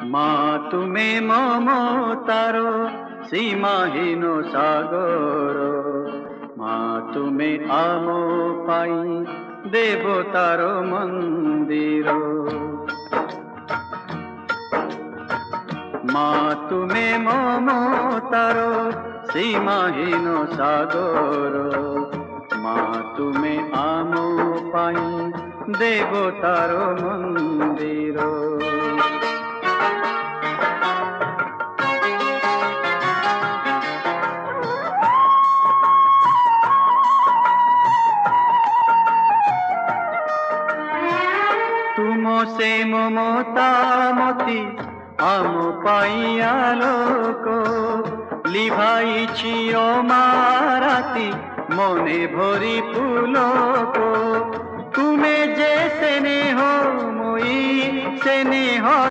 মা তুমি মমতার সীমাহীন সাগর, মা তুমি আম পাই দেবতার মন্দির। মা তুমি মমতার সীমাহীন সাগর, মা তুমি আম পাই দেবতার মন্দির। तुम से ममता मती आम पाइया लोक, लिभाइछि माराती मने भरी पुलक। तुमे जे स्नेह moi स्नेह